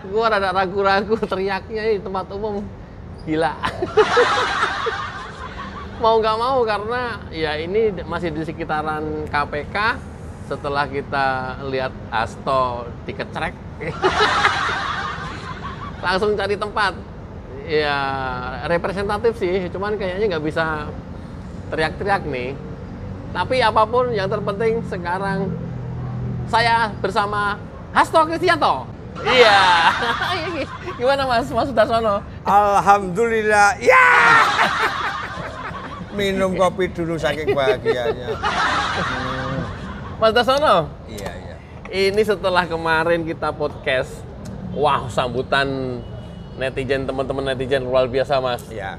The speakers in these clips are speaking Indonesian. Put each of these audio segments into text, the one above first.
gua rada ragu-ragu teriaknya di tempat umum. Gila. Mau nggak mau karena ya ini masih di sekitaran KPK. Setelah kita lihat Hasto dikecrek, langsung cari tempat. Ya representatif sih, cuman kayaknya nggak bisa teriak-teriak nih. Tapi apapun yang terpenting sekarang saya bersama Hasto Kristianto. Iya. Gimana Mas Sudarsono? Alhamdulillah. Ya. Minum kopi dulu saking bahagianya. Mas Sudarsono. Iya, iya. Ini setelah kemarin kita podcast. Wah, sambutan netizen, teman-teman netizen luar biasa, Mas. Iya.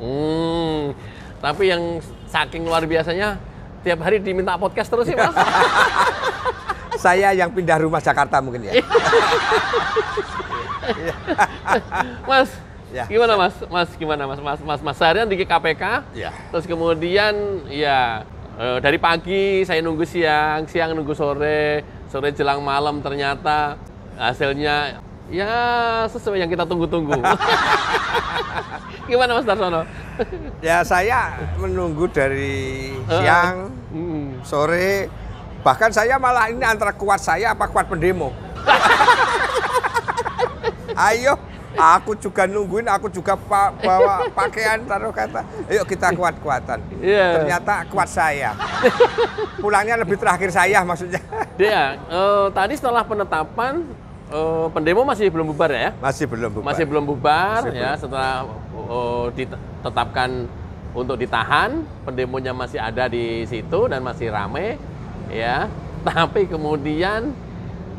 Tapi yang saking luar biasanya tiap hari diminta podcast terus sih, Mas. Saya yang pindah rumah Jakarta mungkin ya. Mas, ya. Gimana Mas? Gimana Mas seharian di KPK? Ya. Terus kemudian ya dari pagi saya nunggu siang nunggu sore jelang malam ternyata hasilnya ya sesuai yang kita tunggu-tunggu. Gimana Mas Darsono? Ya saya menunggu dari siang, sore, bahkan saya malah ini antara kuat saya apa kuat pendemo. Ayo, aku juga nungguin, aku juga bawa pakaian, taruh kata, ayo kita kuat-kuatan. Yeah. Ternyata kuat saya. Pulangnya lebih terakhir saya maksudnya. Dia, tadi setelah penetapan, pendemo masih belum bubar ya? Masih belum bubar. Masih belum bubar masih ya, belum. Setelah ditetapkan untuk ditahan, pendemonya masih ada di situ dan masih rame ya. Tapi kemudian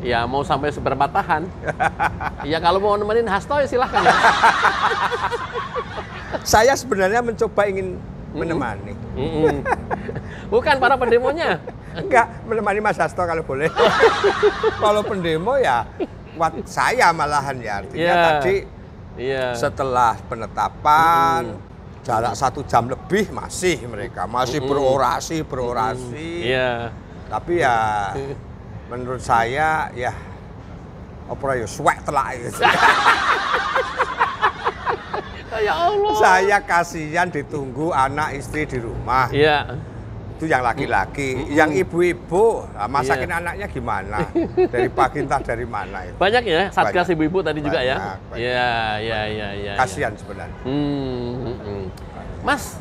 ya mau sampai seberapa tahan? Ya kalau mau nemenin Hasto ya silahkan. Saya sebenarnya mencoba ingin menemani. Bukan para pendemonya. Enggak, menemani Mas Hasto kalau boleh. Kalau pendemo ya kuat saya malahan ya. Artinya tadi setelah penetapan jarak 1 jam lebih masih mereka masih berorasi. Tapi ya menurut saya ya opera yo suwek telak gitu. Ya Allah. Saya kasihan ditunggu anak istri di rumah. Iya. Itu yang laki-laki, yang ibu-ibu, masakin anaknya gimana? Dari pagi entah dari mana itu. Banyak ya satgas ibu-ibu tadi juga ya. Banyak. Iya. Kasihan sebenarnya. Mas,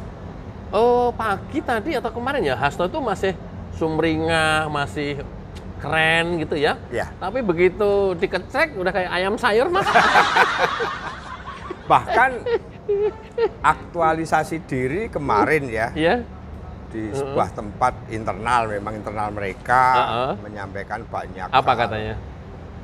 pagi tadi atau kemarin ya Hasto itu masih sumringah, masih keren gitu ya. Ya. Tapi begitu dikecek udah kayak ayam sayur, Mas. Bahkan aktualisasi diri kemarin ya. Iya. Di sebuah tempat internal, memang internal mereka menyampaikan banyak apa hal. katanya?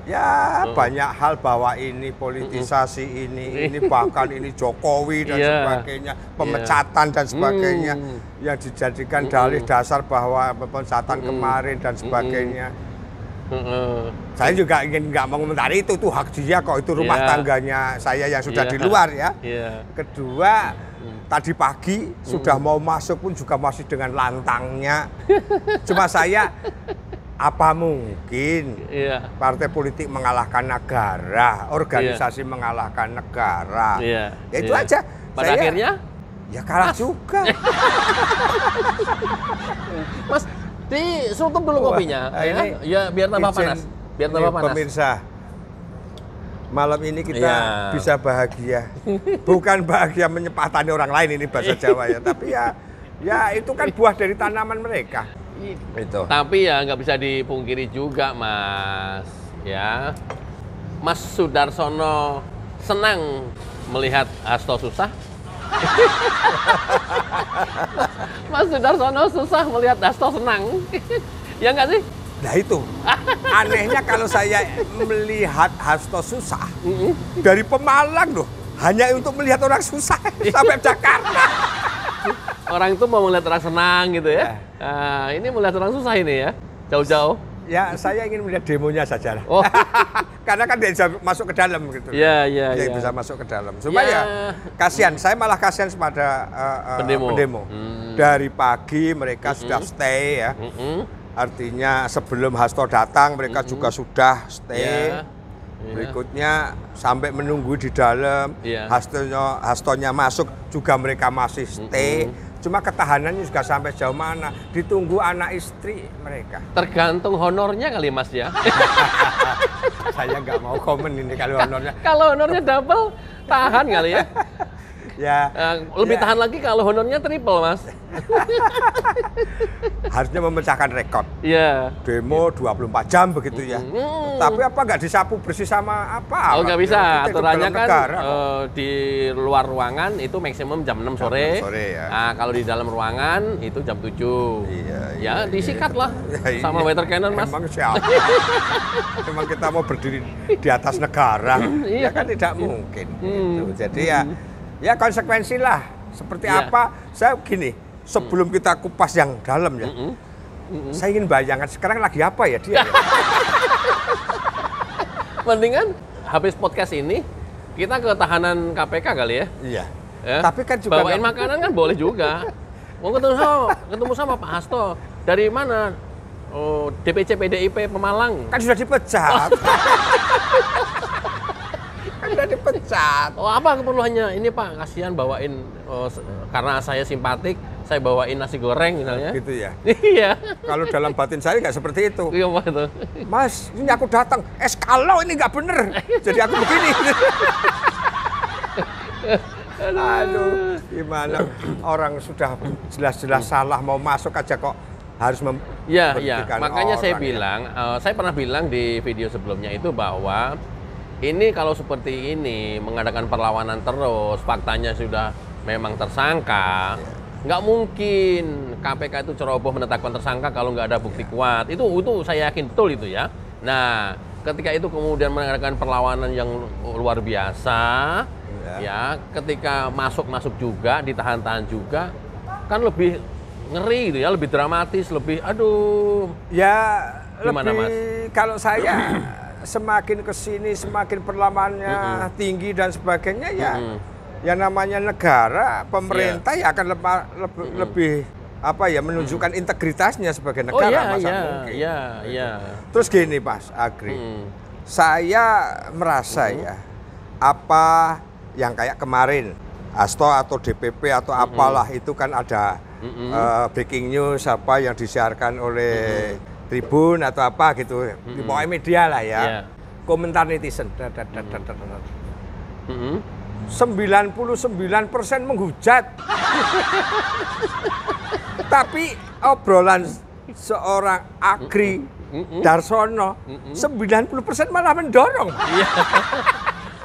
Ya banyak hal bahwa ini politisasi ini bahkan ini Jokowi dan sebagainya, pemecatan dan sebagainya yang dijadikan dalih dasar bahwa pemecatan kemarin dan sebagainya. Saya juga ingin nggak mengomentari itu hak dia kok, itu rumah tangganya saya yang sudah di luar ya. Kedua, tadi pagi sudah mau masuk pun juga masih dengan lantangnya. Cuma saya apa mungkin partai politik mengalahkan negara, organisasi mengalahkan negara? Ya itu aja. Pada akhirnya ya kalah juga. Mas, disutup dulu kopinya. Ya biar tambah panas. Biar tambah panas. Pemirsa, malam ini kita bisa bahagia. Bukan bahagia menyepatani orang lain ini bahasa Jawa ya, tapi ya itu kan buah dari tanaman mereka. Itu. Tapi ya nggak bisa dipungkiri juga, Mas. Ya, Mas Sudarsono senang melihat Hasto susah. Mas Sudarsono susah melihat Hasto senang. Ya nggak sih? Nah itu, anehnya kalau saya melihat Hasto susah, dari Pemalang loh, hanya untuk melihat orang susah sampai Jakarta. Orang itu mau melihat orang senang gitu ya. Nah, ini melihat orang susah ini ya, jauh-jauh. Ya, saya ingin melihat demonya saja lah. Oh. Karena kan dia bisa masuk ke dalam gitu. Iya. Dia bisa masuk ke dalam. Cuma ya kasihan, saya malah kasihan kepada pendemo. Dari pagi mereka sudah stay ya. Artinya sebelum Hasto datang mereka juga sudah stay. Berikutnya sampai menunggu di dalam, Hastonya masuk juga mereka masih stay. Cuma ketahanannya juga sampai jauh mana, ditunggu anak istri mereka. Tergantung honornya kali Mas ya. Saya nggak mau komen ini kalau honornya. Kalau honornya double, tahan kali ya. Ya, lebih tahan lagi kalau honornya triple, Mas. Harusnya memecahkan rekor. Iya. Demo 24 jam begitu ya. Tapi apa nggak disapu bersih sama apa? Oh, nggak bisa. Aturannya kan negara, di luar ruangan itu maksimum jam 6 sore. Ya. Nah, kalau di dalam ruangan itu jam 7. Iya, disikat lah sama water cannon, Mas. Emang siapa? Emang kita mau berdiri di atas negara? Ya kan tidak mungkin. Gitu. Jadi ya konsekuensi lah. Seperti apa? Saya gini, sebelum kita kupas yang dalam ya, saya ingin bayangkan sekarang lagi apa ya dia. Mendingan habis podcast ini kita ke tahanan KPK kali ya. Iya. Ya? Tapi kan juga bawain makanan kan boleh juga. Mau ketemu sama Pak Hasto. Dari mana? Oh, DPC PDIP Pemalang. Kan sudah dipecat. Sudah dipecat. Oh, apa keperluannya? Ini Pak, kasihan bawain karena saya simpatik, saya bawain nasi goreng misalnya. Gitu ya. Iya. Kalau dalam batin saya nggak seperti itu. Iya, Pak itu. Mas, ini aku datang. Kalau ini nggak bener, jadi aku begini. Aduh, gimana orang sudah jelas-jelas salah mau masuk aja kok harus Iya. Makanya saya bilang, saya pernah bilang di video sebelumnya itu bahwa ini kalau seperti ini mengadakan perlawanan terus, faktanya sudah memang tersangka, nggak mungkin KPK itu ceroboh menetapkan tersangka kalau nggak ada bukti kuat. Itu saya yakin betul itu ya. Nah, ketika itu kemudian mengadakan perlawanan yang luar biasa, ya ketika masuk juga, ditahan-tahan juga, kan lebih ngeri gitu ya, lebih dramatis, lebih aduh. Ya, gimana, lebih Mas? kalau saya semakin kesini semakin perlawanannya tinggi dan sebagainya ya. Ya namanya negara, pemerintah ya akan lebih apa ya menunjukkan integritasnya sebagai negara mungkin. Iya. Terus gini Mas Agri, saya merasa ya apa yang kayak kemarin Hasto atau DPP atau apalah itu kan ada breaking news apa yang disiarkan oleh Tribun atau apa gitu, di bawah media lah ya. Komentar netizen. 99% menghujat. Tapi obrolan seorang Agri Darsono 90% malah mendorong.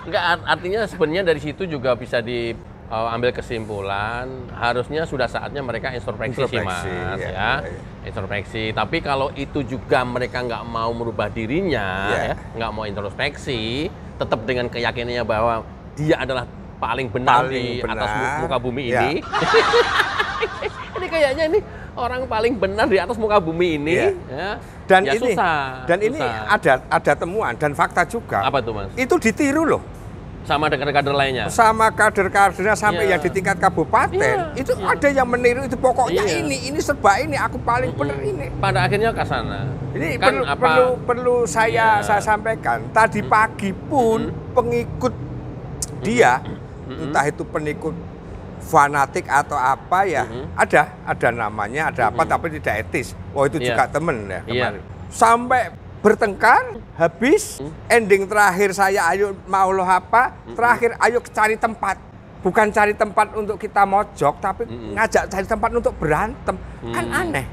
Enggak, artinya sebenarnya dari situ juga bisa diambil kesimpulan harusnya sudah saatnya mereka introspeksi sih Mas ya. Introspeksi. Tapi kalau itu juga mereka nggak mau merubah dirinya, nggak mau introspeksi, tetap dengan keyakinannya bahwa dia adalah paling benar di atas muka bumi ini. Ini kayaknya ini orang paling benar di atas muka bumi ini. Ya. Dan ya ini susah. Ini ada temuan dan fakta juga. Apa tuh Mas? Itu ditiru loh. Sama dengan kader lainnya? Sama kader-kadernya sampai yang di tingkat kabupaten. Itu ada yang meniru itu pokoknya ini serba ini, aku paling benar ini. Pada akhirnya ke sana. Ini kan perlu saya sampaikan. Tadi pagi pun pengikut dia, entah itu pengikut fanatik atau apa ya, ada namanya, ada apa, tapi tidak etis. Oh itu juga temen ya kemarin. Sampai bertengkar, habis, ending terakhir saya ayo mau lo apa, terakhir ayo cari tempat. Bukan cari tempat untuk kita mojok, tapi ngajak cari tempat untuk berantem. Kan aneh.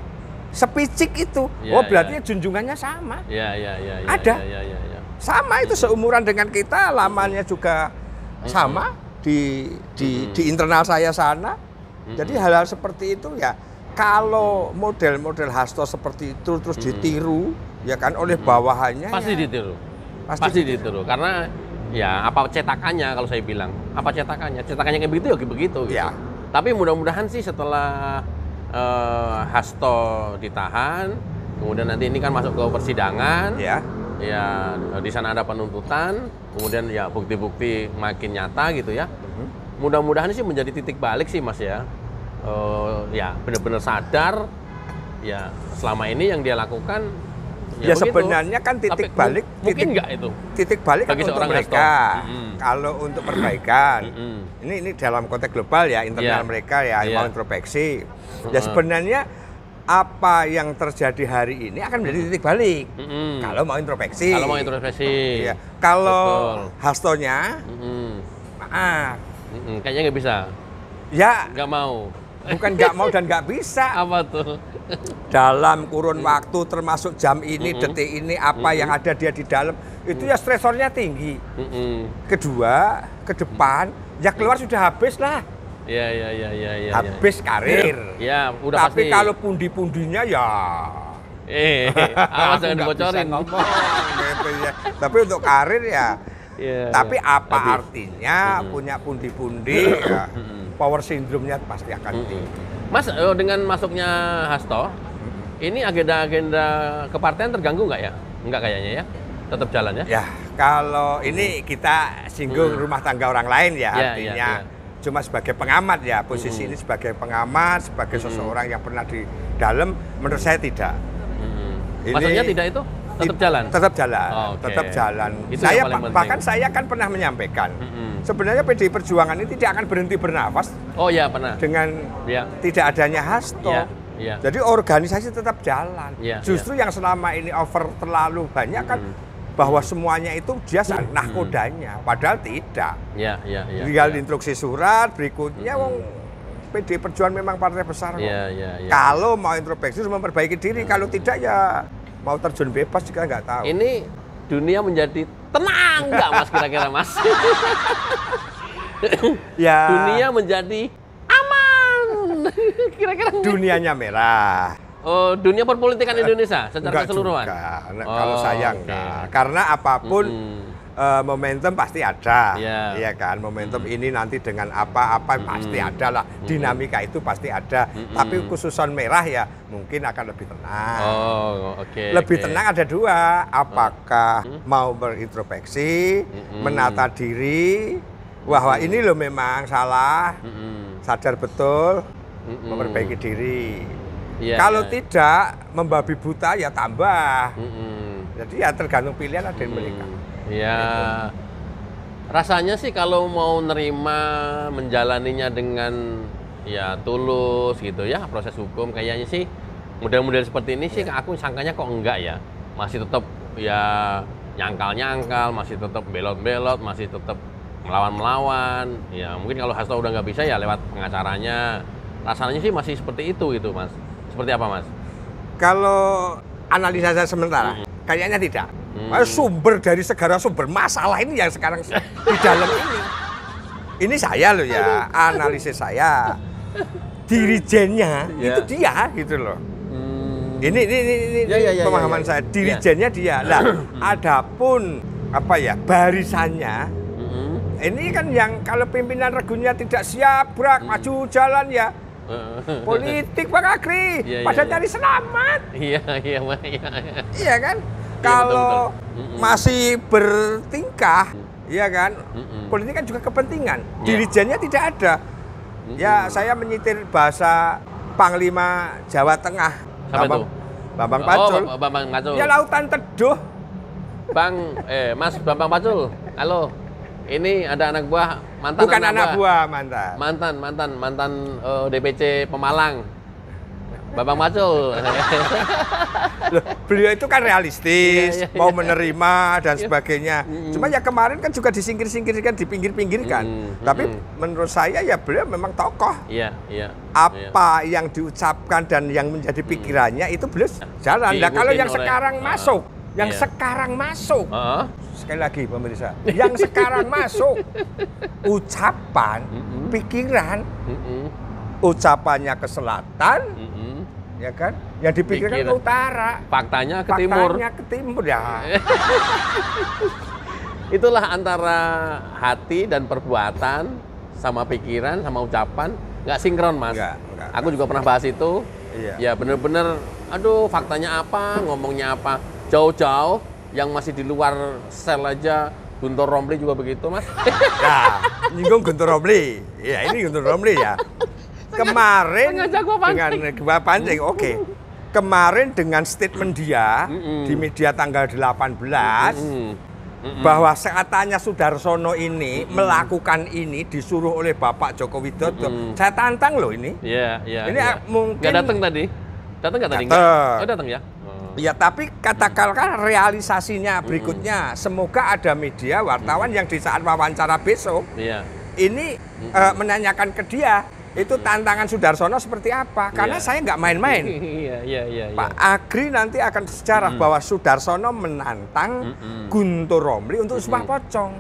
Sepicik itu. Berarti junjungannya sama. Ada. Sama itu seumuran dengan kita, lamanya juga sama di internal saya sana. Jadi hal-hal seperti itu ya, kalau model-model Hasto seperti itu terus ditiru ya kan oleh bawahannya pasti ditiru. Pasti ditiru karena ya apa cetakannya, kalau saya bilang apa cetakannya kayak begitu ya begitu gitu. Tapi mudah-mudahan sih setelah Hasto ditahan, kemudian nanti ini kan masuk ke persidangan, ya di sana ada penuntutan, kemudian ya bukti-bukti makin nyata gitu ya. Mudah-mudahan sih menjadi titik balik sih Mas ya. Ya benar-benar sadar ya selama ini yang dia lakukan Ya sebenarnya kan titik balik, mungkin nggak itu? Titik balik kan untuk mereka. Kalau untuk perbaikan, ini dalam konteks global ya, internal mereka ya mau introspeksi. Ya sebenarnya apa yang terjadi hari ini akan menjadi titik balik. Kalau mau introspeksi. Kalau mau introspeksi. Ya. Kalau hastonya, maaf. Kayaknya nggak bisa. Ya. Nggak mau. Bukan nggak mau dan nggak bisa. Apa tuh? Dalam kurun waktu termasuk jam ini, detik ini, apa yang ada dia di dalam, itu ya stresornya tinggi. Kedua, ke depan, ya keluar sudah habis lah. Ya. Habis karir. Ya, udah tapi pasti. kalau pundi-pundinya ya. Awas jangan dibocorin. Gitu ya. Tapi untuk karir ya. Tapi apa artinya punya pundi-pundi? Ya, power syndrome-nya pasti akan tinggi. Mas, dengan masuknya Hasto, ini agenda-agenda kepartaian terganggu nggak ya? Nggak kayaknya ya? Tetap jalan ya? Ya, kalau ini kita singgung rumah tangga orang lain ya, artinya cuma sebagai pengamat ya, posisi ini sebagai pengamat, sebagai seseorang yang pernah di dalam, menurut saya tidak. Maksudnya tidak itu? Tetap jalan? Tetap jalan, tetap jalan. Saya bahkan saya kan pernah menyampaikan, sebenarnya PDI Perjuangan ini tidak akan berhenti bernafas. Oh ya pernah. Dengan tidak adanya Hasto. Jadi organisasi tetap jalan. Justru yang selama ini over terlalu banyak kan bahwa semuanya itu dia nahkodanya, padahal tidak. Tinggal instruksi surat berikutnya, PDI Perjuangan memang partai besar. Kalau mau introspeksi harus memperbaiki diri, kalau tidak ya mau terjun bebas juga nggak tahu. Ini dunia menjadi tenang nggak Mas kira-kira Mas? Ya. Dunia menjadi aman. Kira-kira. Dunianya merah. Oh, dunia perpolitikan Indonesia secara keseluruhan. Kalau saya enggak. Karena apapun momentum pasti ada, ya kan. Momentum ini nanti dengan apa-apa pasti ada lah. Dinamika itu pasti ada. Tapi khususan merah ya mungkin akan lebih tenang. Lebih tenang ada dua. Apakah mau berintrospeksi, menata diri, bahwa ini loh memang salah, sadar betul, memperbaiki diri. Kalau tidak membabi buta ya tambah. Jadi ya tergantung pilihan ada yang mereka. Ya, rasanya sih kalau mau nerima menjalaninya dengan ya tulus gitu ya, proses hukum kayaknya sih model-model seperti ini sih aku sangkanya kok enggak ya, masih tetap ya nyangkal-nyangkal, masih tetap belot-belot, masih tetap melawan-melawan. Ya mungkin kalau Hasto udah nggak bisa ya lewat pengacaranya. Rasanya sih masih seperti itu gitu Mas. Seperti apa Mas? Kalau analisa saya sementara, kayaknya tidak. Sumber dari segala sumber masalah ini yang sekarang di dalam ini. Ini saya loh ya, analisis saya. Dirijennya itu dia gitu loh. Ini pemahaman saya. Dirijennya dia. Nah, adapun apa ya barisannya, ini kan yang kalau pimpinan regunya tidak siap maju jalan ya. Politik Pak Agri, pada cari selamat. Iya kan? Kalau masih bertingkah, ya kan? Politik kan juga kepentingan. Dirijennya tidak ada. Ya, saya menyitir bahasa Panglima Jawa Tengah. Bambang Pacul. Bambang Pacul. Ya lautan teduh. Mas Bambang Pacul. Halo. Ini ada anak buah mantan. Bukan anak buah, mantan DPC Pemalang. Bambang Pacul. Loh, beliau itu kan realistis, mau menerima dan sebagainya. Cuma ya kemarin kan juga disingkir-singkirkan, dipinggir-pinggirkan. Tapi menurut saya ya beliau memang tokoh. Apa yang diucapkan dan yang menjadi pikirannya itu beliau jalan. Nah kalau yang sekarang masuk, sekarang masuk. Sekali lagi pemirsa, yang sekarang masuk ucapan, pikiran, ucapannya ke selatan, ya kan? Yang dipikirkan ke utara. Faktanya ke timur. Faktanya ke timur ya. Itulah antara hati dan perbuatan sama pikiran sama ucapan nggak sinkron Mas. Enggak. Aku juga pernah bahas itu. Ya bener-bener, aduh faktanya apa, ngomongnya apa. Jauh-jauh yang masih di luar sel aja. Guntur Romli juga begitu Mas. Nah, nyinggung Guntur Romli. Ya ini Guntur Romli ya. Kemarin dengan gua pancing, oke. kemarin dengan statement dia di media tanggal 18 bahwa katanya Soedarsono ini melakukan ini disuruh oleh Bapak Joko Widodo. Saya tantang loh ini. Ini mungkin nggak datang tadi. Datang nggak tadi? Oh, datang ya. Ya, tapi katakanlah realisasinya berikutnya. Semoga ada media wartawan yang di saat wawancara besok ini menanyakan ke dia, itu tantangan Soedarsono seperti apa? Karena saya nggak main-main. Pak Agri nanti akan sejarah bahwa Soedarsono menantang Guntur Romli untuk Sumpah Pocong.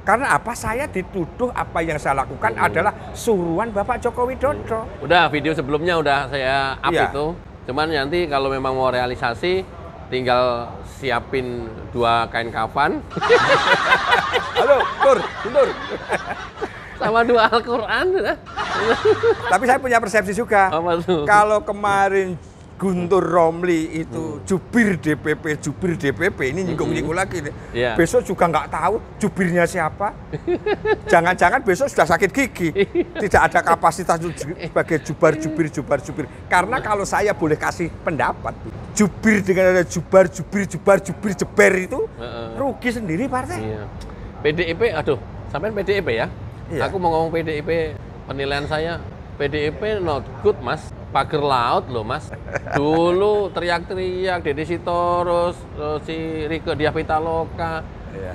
Karena apa? Saya dituduh apa yang saya lakukan adalah suruhan Bapak Joko Widodo. Udah, video sebelumnya udah saya up itu. Cuman nanti kalau memang mau realisasi, tinggal siapin 2 kain kafan. Halo, Guntur. Sama 2 Al-Quran. Tapi saya punya persepsi juga. Kalau kemarin Guntur Romli itu jubir DPP, ini nyinggung-nyinggung lagi nih. Besok juga nggak tahu jubirnya siapa. Jangan-jangan besok sudah sakit gigi. Tidak ada kapasitas sebagai jubir. Karena kalau saya boleh kasih pendapat, jubir dengan ada jubir jeber itu rugi sendiri partai. PDIP, aduh, sampai PDIP ya. Aku mau ngomong PDIP, penilaian saya PDIP not good, Mas. Pagar laut loh, Mas. Dulu teriak-teriak Deddy Sitorus, si Rieke Diah Pitaloka.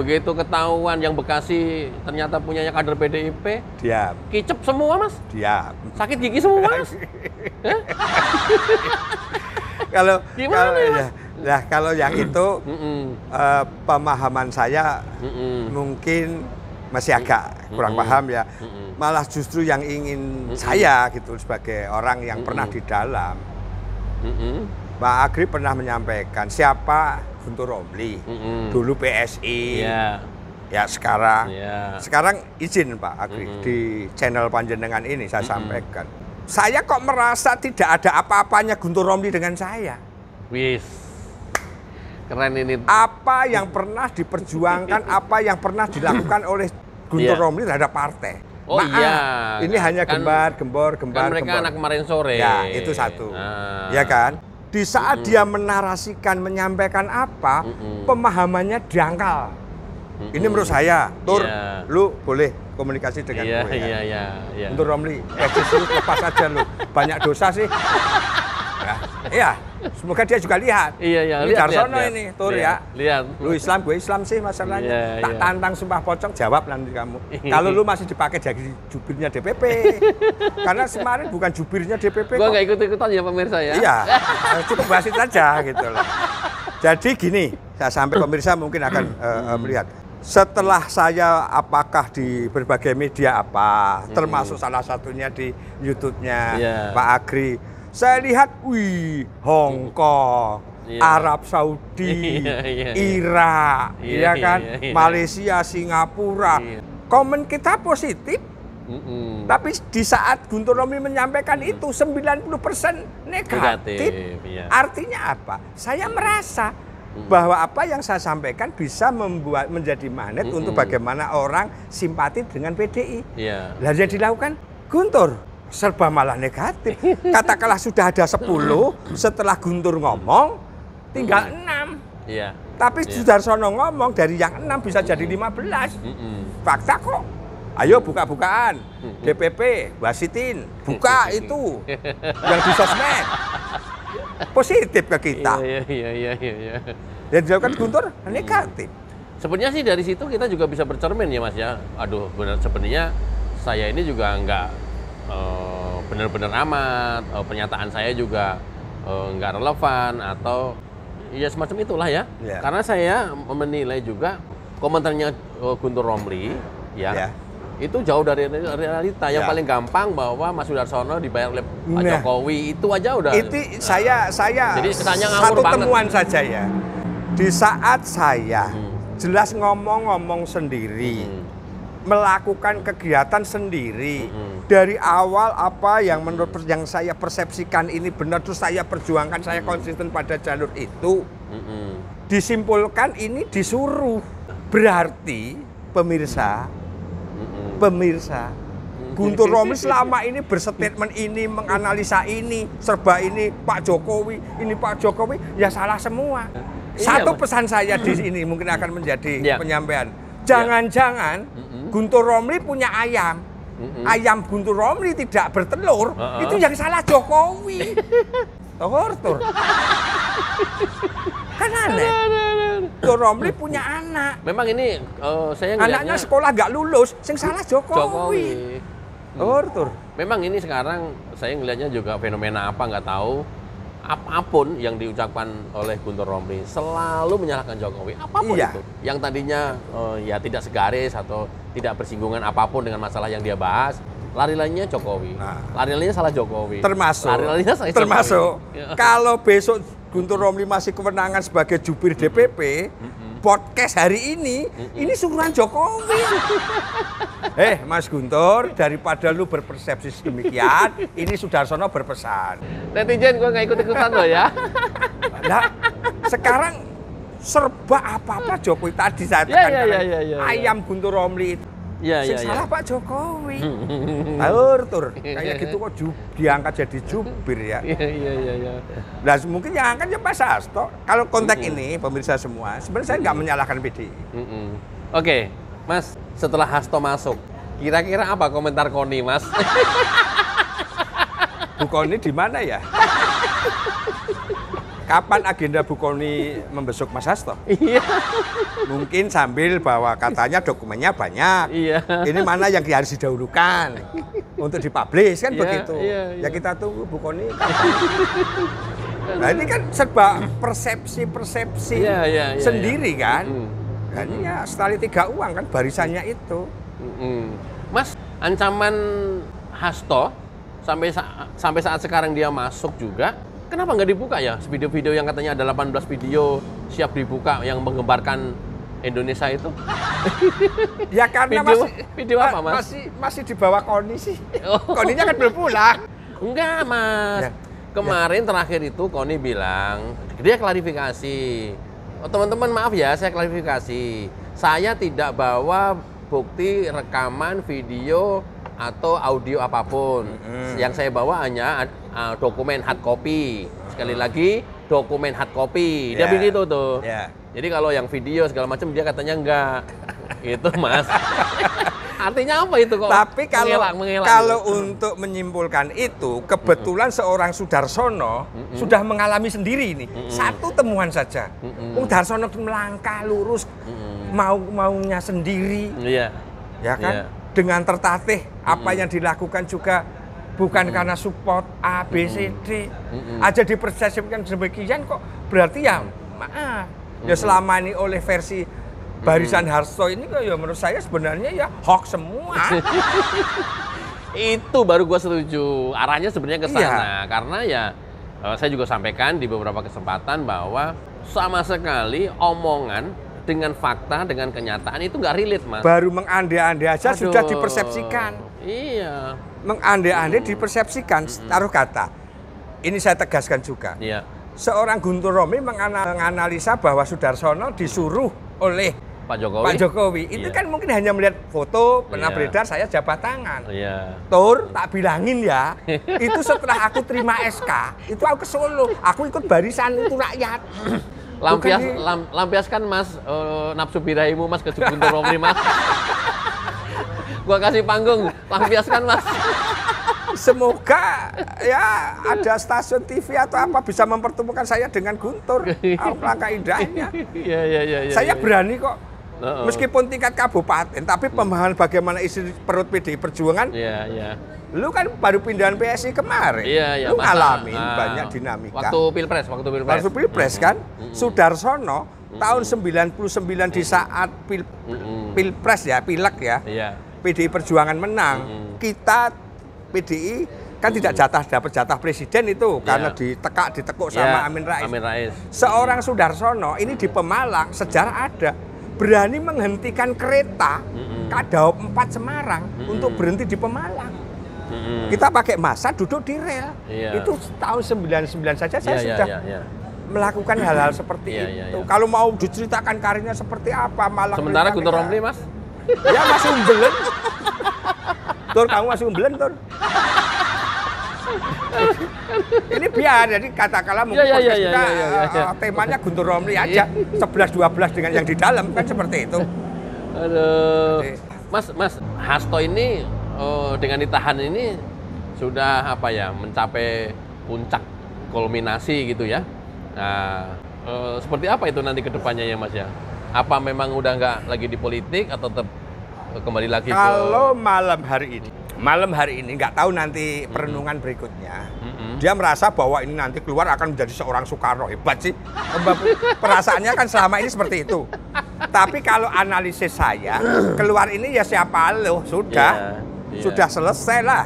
Begitu ketahuan yang Bekasi ternyata punyanya kader PDIP, diam. Kicep semua, Mas. Diam. Sakit gigi semua, Mas. Kalau yang itu pemahaman saya mungkin masih agak kurang paham ya. Malah justru yang ingin saya gitu sebagai orang yang pernah di dalam. Pak Agri pernah menyampaikan siapa Guntur Romli, dulu PSI, ya sekarang izin Pak Agri di channel panjenengan ini saya sampaikan. Saya kok merasa tidak ada apa-apanya Guntur Romli dengan saya. Wis, keren ini. Apa yang pernah diperjuangkan, apa yang pernah dilakukan oleh Guntur Romli terhadap partai. Oh maaf, ini hanya gembor. Mereka anak kemarin sore. Ya, itu satu. Ya kan? Di saat dia menarasikan, menyampaikan apa, pemahamannya dangkal. Ini menurut saya, Tur, lu boleh komunikasi dengan gue ya. Untuk Romli, lepas aja lu. Banyak dosa sih. Iya, semoga dia juga lihat. Ini Darsono ini, Tur ya. Lihat. Lu Islam, gue Islam sih masalahnya. Tak tantang Sumpah Pocong, jawab nanti kamu. Kalau lu masih dipakai jadi jubirnya DPP. Karena kemarin bukan jubirnya DPP. Gua nggak ikut-ikutan ya pemirsa ya. Iya, cukup bahas itu aja gitu loh. Jadi gini, saya sampai pemirsa mungkin akan melihat. Setelah saya apakah di berbagai media apa, termasuk salah satunya di YouTube-nya Pak Agri, saya lihat, wih, Hong Kong, Arab Saudi, Irak, Malaysia, Singapura. Komen kita positif, tapi di saat Guntur Romli menyampaikan itu 90% negatif. Artinya apa? Saya merasa bahwa apa yang saya sampaikan bisa menjadi magnet untuk bagaimana orang simpati dengan PDI. Lalu yang dilakukan Guntur serba malah negatif. Katakanlah sudah ada 10, setelah Guntur ngomong tinggal 6. Tapi Soedarsono ngomong dari yang 6 bisa jadi 15. Fakta kok. Ayo buka-bukaan. DPP, wasitin, buka itu yang di sosmed. Positif ke kita. Dan dilakukan Guntur negatif. Sebenarnya sih dari situ kita juga bisa bercermin ya Mas ya. Aduh, benar sebenarnya saya ini juga nggak benar-benar amat, pernyataan saya juga nggak relevan atau ya semacam itulah ya. Karena saya menilai juga komentarnya Guntur Romli itu jauh dari realita. Yang paling gampang bahwa Mas Soedarsono dibayar oleh Pak Jokowi itu aja udah. Itu saya jadi satu temuan saja ya. Di saat saya jelas ngomong sendiri, melakukan kegiatan sendiri, dari awal apa yang menurut yang saya persepsikan ini benar, terus saya perjuangkan, saya konsisten pada jalur itu, disimpulkan ini disuruh. Berarti pemirsa Guntur Romli selama ini berstatement ini, menganalisa ini, serba ini Pak Jokowi, ini Pak Jokowi, ya salah semua. Satu pesan saya di sini mungkin akan menjadi penyampaian. Jangan-jangan Guntur Romli punya ayam. Ayam Guntur Romli tidak bertelur, itu yang salah Jokowi. Tur. Kan aneh. Guntur Romli punya anak. Memang ini saya ngelihatnya anaknya sekolah nggak lulus, sing salah Jokowi. Tur. Memang ini sekarang saya ngelihatnya juga fenomena apa nggak tahu. Apapun yang diucapkan oleh Guntur Romli selalu menyalahkan Jokowi. Apapun itu. Yang tadinya ya tidak segaris atau tidak bersinggungan apapun dengan masalah yang dia bahas, lari-larinya Jokowi. Lari-larinya salah Jokowi. Termasuk kalau besok Guntur Romli masih kewenangan sebagai jubir DPP, podcast hari ini suruhan Jokowi. Mas Guntur, daripada lu berpersepsi demikian, ini Sudarsono berpesan. Netizen gue nggak ikut-ikutan loh ya. Nah, sekarang serba apa-apa Jokowi tadi saya tekankan. Ayam Guntur Romli itu. Salah Pak Jokowi. Tur. Kayak gitu kok diangkat jadi jubir ya. Nah, mungkin yang angkat ya Pak Hasto. Kalau konteks ini pemirsa semua, sebenarnya saya nggak menyalahkan PDI. Oke, Mas, setelah Hasto masuk, kira-kira apa komentar Koni, Mas? Bu Koni di mana ya? Kapan agenda Bu Koni membesuk Mas Hasto? Mungkin sambil bawa katanya dokumennya banyak. Ini mana yang harus didahulukan untuk dipublish kan begitu. Ya kita tunggu Bu Koni kapan. Nah ini kan serba persepsi sendiri kan. Dan ya setali 3 uang kan barisannya itu. Mas, ancaman Hasto sampai saat sekarang dia masuk juga. Kenapa nggak dibuka ya video-video yang katanya ada 18 video siap dibuka yang menggembarkan Indonesia itu? Ya karena video apa Mas? Masih di bawah Koni sih. Koninya kan belum pulang. Enggak Mas. Kemarin terakhir itu Koni bilang, dia klarifikasi. Teman-teman maaf ya, saya klarifikasi. Saya tidak bawa bukti rekaman video atau audio apapun. Yang saya bawa hanya dokumen hard copy. Sekali lagi, dokumen hard copy. Dia begitu tuh. Jadi kalau yang video segala macam dia katanya enggak. Gitu, Mas. Artinya apa itu kok? Tapi kalau untuk menyimpulkan itu, kebetulan seorang Sudarsono sudah mengalami sendiri ini. Satu temuan saja. Sudarsono melangkah lurus, maunya sendiri. Ya kan? Dengan tertatih apa yang dilakukan juga bukan karena support A, B, C, D. Aja dipersepsikan demikian kok berarti ya maaf. Ya selama ini oleh versi barisan Hasto ini ya menurut saya sebenarnya ya hoax semua. Itu baru gua setuju. Arahnya sebenarnya ke sana. Karena ya saya juga sampaikan di beberapa kesempatan bahwa sama sekali omongan dengan fakta, dengan kenyataan itu nggak relate, Mas. Baru mengandai-andai aja sudah dipersepsikan. Iya. Mengandai-andai dipersepsikan. Taruh kata. Ini saya tegaskan juga. Seorang Guntur Romli menganalisa bahwa Sudarsono disuruh oleh Pak Jokowi. Itu kan mungkin hanya melihat foto, pernah beredar saya jabat tangan. Tur, tak bilangin ya. Itu setelah aku terima SK, itu aku ke Solo. Aku ikut barisan itu rakyat. Lampiaskan Mas nafsu birahimu Mas ke Guntur Romli Mas. Gua kasih panggung, lampiaskan Mas. Semoga ya ada stasiun TV atau apa bisa mempertemukan saya dengan Guntur. Alangkah indahnya. Saya berani kok. Meskipun tingkat kabupaten, tapi pemahaman bagaimana isi perut PDI Perjuangan. Lu kan baru pindahan PSI kemarin. Lu ngalamin banyak dinamika. Waktu Pilpres kan. Sudarsono tahun 99 di saat Pilpres ya, Pileg ya. PDI Perjuangan menang. Kita PDI kan tidak dapat jatah presiden itu karena ditekuk sama Amin Rais. Seorang Sudarsono ini di Pemalang sejarah ada berani menghentikan kereta Kadaop 4 Semarang untuk berhenti di Pemalang. Kita pakai massa duduk di rel. Itu tahun 99 saja saya sudah melakukan hal-hal seperti itu. Kalau mau diceritakan karirnya seperti apa malah sementara Guntur Romli Mas? Ya Mas Umbelen. Tur, kamu masih umbelen, Tur. Ini biar, jadi katakanlah mungkin podcast kita temanya Guntur Romli aja, 11-12 dengan yang di dalam, kan seperti itu. Aduh. Mas Hasto ini dengan ditahan ini sudah apa ya, mencapai puncak kulminasi gitu ya. Nah, seperti apa itu nanti ke depannya ya Mas ya? Apa memang udah nggak lagi di politik atau tetap kembali lagi kalau malam hari ini nggak tahu nanti perenungan berikutnya. Dia merasa bahwa ini nanti keluar akan menjadi seorang Soekarno. Hebat sih. Perasaannya kan selama ini seperti itu. Tapi kalau analisis saya, keluar ini ya siapa lo, sudah. Sudah selesai lah.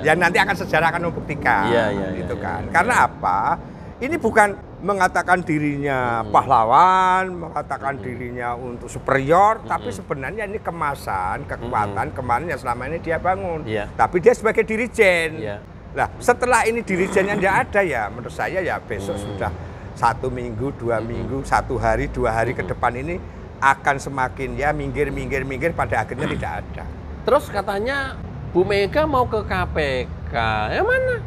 Ya nanti akan sejarah akan membuktikan. Gitu kan. Karena apa? Ini bukan mengatakan dirinya pahlawan, mengatakan dirinya untuk superior, tapi sebenarnya ini kemasan, kekuatan kemarin yang selama ini dia bangun. Tapi dia sebagai dirijen. Nah, setelah ini dirijennya tidak ada ya, menurut saya ya besok sudah 1 minggu, 2 minggu, 1 hari, 2 hari ke depan ini akan semakin ya minggir pada akhirnya tidak ada. Terus katanya Bu Mega mau ke KPK, yang mana?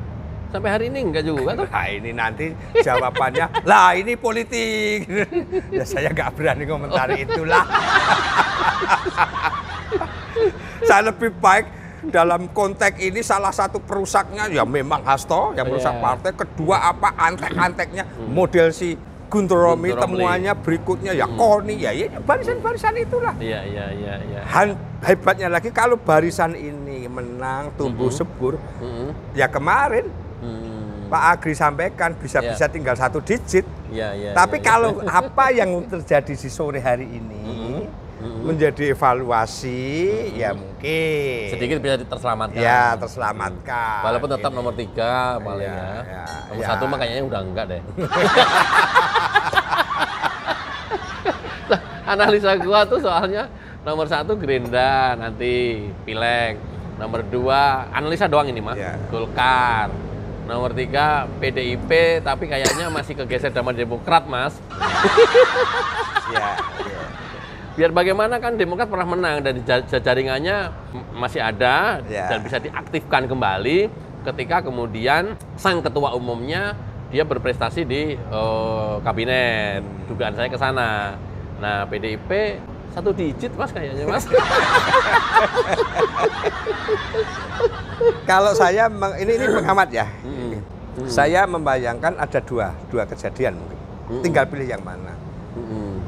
Sampai hari ini enggak juga tuh? Nah ini nanti jawabannya, lah ini politik. Ya saya nggak berani komentari itulah. Saya lebih baik dalam konteks ini salah satu perusaknya ya memang Hasto yang merusak partai. Kedua apa antek-anteknya model si Guntur Romli, temuannya berikutnya ya Koni ya barisan-barisan itulah. Hebatnya lagi kalau barisan ini menang tumbuh subur ya kemarin Pak Agri sampaikan bisa tinggal 1 digit. Tapi kalau apa yang terjadi di sore hari ini menjadi evaluasi ya mungkin sedikit bisa terselamatkan. Ya terselamatkan. Walaupun tetap nomor 3 paling ya. Nomor 1 mah kayaknya udah enggak deh. Analisa gua tuh soalnya nomor 1 Gerindra nanti Pileg. Nomor 2 analisa doang ini mah Golkar. Nomor 3 PDIP tapi kayaknya masih kegeser sama Demokrat Mas. Biar bagaimana kan Demokrat pernah menang dan jaringannya masih ada dan bisa diaktifkan kembali ketika kemudian sang ketua umumnya dia berprestasi di kabinet. Dugaan saya ke sana. Nah, PDIP 1 digit Mas kayaknya Mas. Kalau saya ini pengamat ya. Saya membayangkan ada dua kejadian mungkin. Tinggal pilih yang mana.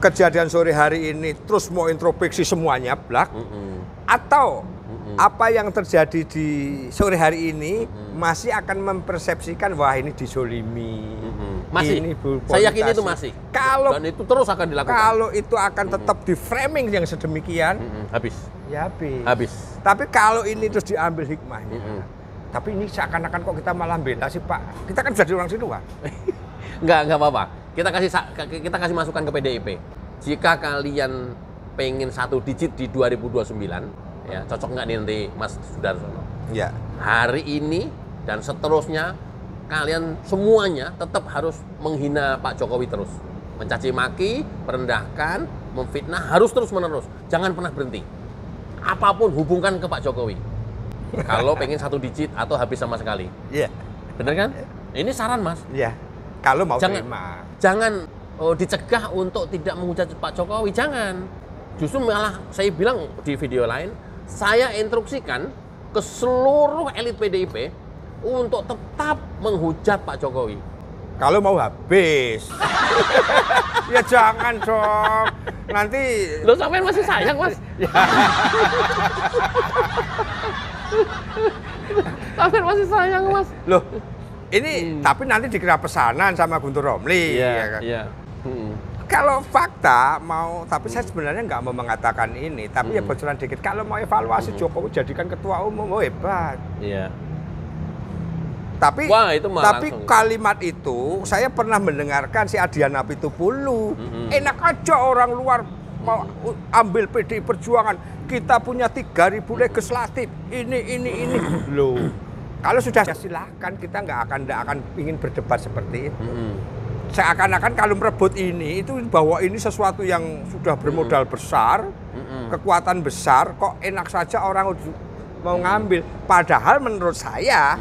Kejadian sore hari ini terus mau introspeksi semuanya blak atau apa yang terjadi di sore hari ini masih akan mempersepsikan wah ini dizolimi. Masih. Ini saya yakin itu masih. Dan itu terus akan dilakukan. Kalau itu akan tetap di framing yang sedemikian, habis. Ya habis. Tapi kalau ini terus diambil hikmahnya. Tapi ini seakan-akan kok kita malah bela sih Pak. Kita kan jadi orang sini Pak. Enggak apa-apa. Kita kasih masukan ke PDIP. Jika kalian pengen 1 digit di 2029, ya cocok nggak nih nanti Mas Sudarsono? Ya. Hari ini dan seterusnya kalian semuanya tetap harus menghina Pak Jokowi terus, mencaci maki, merendahkan, memfitnah harus terus menerus. Jangan pernah berhenti. Apapun hubungkan ke Pak Jokowi. Kalau pengen 1 digit atau habis sama sekali. Iya. Bener kan? Ini saran Mas. Iya. Kalau mau terima. Jangan dicegah untuk tidak menghujat Pak Jokowi, jangan. Justru malah saya bilang di video lain, saya instruksikan ke seluruh elit PDIP untuk tetap menghujat Pak Jokowi. Kalau mau habis. Ya jangan dong. Nanti lo sampean masih sayang Mas. Sampean masih sayang Mas. Loh. Ini tapi nanti dikira pesanan sama Guntur Romli. Kalau fakta mau, tapi saya sebenarnya nggak mau mengatakan ini, tapi ya bocoran dikit. Kalau mau evaluasi Jokowi jadikan ketua umum, hebat. Tapi kalimat itu saya pernah mendengarkan si Adiana Pitupulu. Enak aja orang luar mau ambil PDI Perjuangan. Kita punya 3.000 legislatif. Ini loh. Kalau sudah silakan, kita nggak akan ingin berdebat seperti itu. Seakan-akan kalau merebut ini itu bahwa ini sesuatu yang sudah bermodal besar, kekuatan besar, kok enak saja orang mau ngambil. Padahal menurut saya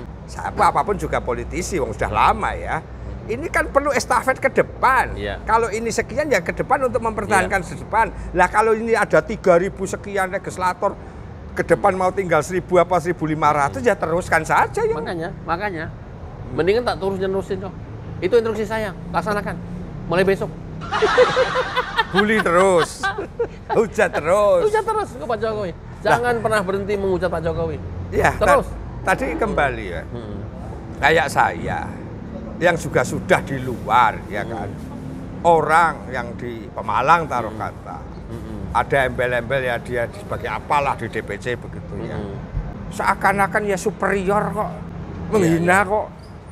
apapun juga politisi, wong sudah lama ya. Ini kan perlu estafet ke depan. Kalau ini sekian ya ke depan untuk mempertahankan ke depan. Lah kalau ini ada 3.000 sekian legislator, ke depan mau tinggal 1.000 apa 1.500 ya teruskan saja ya. Makanya mendingan tak terusin kok. Itu instruksi saya, laksanakan mulai besok. Bully terus, hujat terus ke Pak Jokowi. Jangan pernah berhenti menghujat Pak Jokowi. Ya, terus. Tadi kembali ya, kayak saya yang juga sudah di luar, ya kan. Orang yang di Pemalang taruh kata, ada embel-embel ya dia sebagai apalah di DPC begitu ya. Seakan-akan ya superior kok, menghina kok.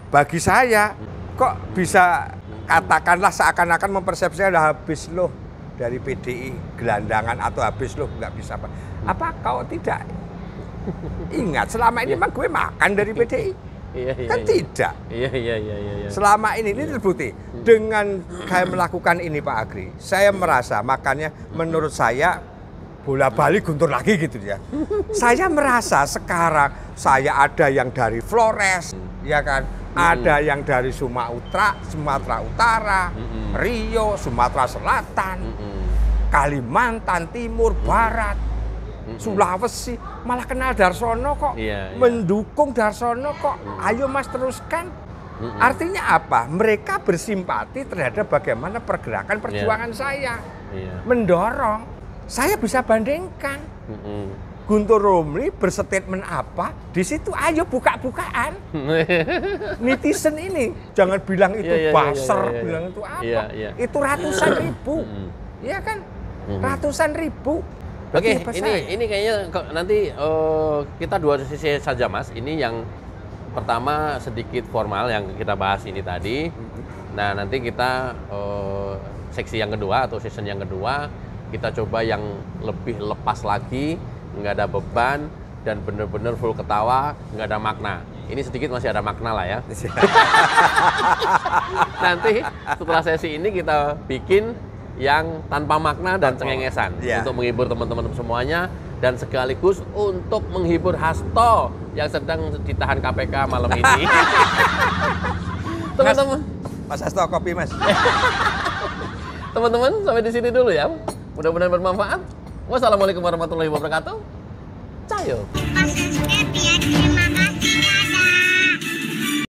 Bagi saya kok bisa katakanlah seakan-akan mempersepsikan udah habis loh dari PDI gelandangan atau habis loh nggak bisa apa. Apa kau tidak ingat selama ini memang gue makan dari PDI? Kan tidak. Iya. Selama ini terbukti dengan saya melakukan ini Pak Agri. Saya merasa makanya menurut saya bola balik guntur lagi gitu ya. Saya merasa sekarang saya ada yang dari Flores, ya kan? Ada yang dari Sumatera Utara, Rio, Sumatera Selatan, Kalimantan Timur, Barat, Sulawesi, malah kenal Darsono kok, mendukung Darsono kok. Ayo Mas teruskan. Artinya apa? Mereka bersimpati terhadap bagaimana pergerakan perjuangan saya, mendorong. Saya bisa bandingkan. Guntur Romli berstatement apa? Di situ ayo buka-bukaan. Netizen ini jangan bilang itu baser, bilang itu apa? Itu ratusan ribu, ya kan? Ratusan ribu. Oke, ini kayaknya nanti kita dua sisi saja Mas. Ini yang pertama sedikit formal yang kita bahas ini tadi. Nah nanti kita seksi yang kedua atau season yang kedua kita coba yang lebih lepas lagi, nggak ada beban dan bener-bener full ketawa, nggak ada makna. Ini sedikit masih ada makna lah ya. Nanti setelah sesi ini kita bikin yang tanpa makna dan cengengesan untuk menghibur teman-teman semuanya dan sekaligus untuk menghibur Hasto yang sedang ditahan KPK malam ini. Teman-teman, Mas Hasto kopi Mas. Teman-teman sampai di sini dulu ya. Mudah-mudahan bermanfaat. Wassalamualaikum warahmatullahi wabarakatuh. Cayo.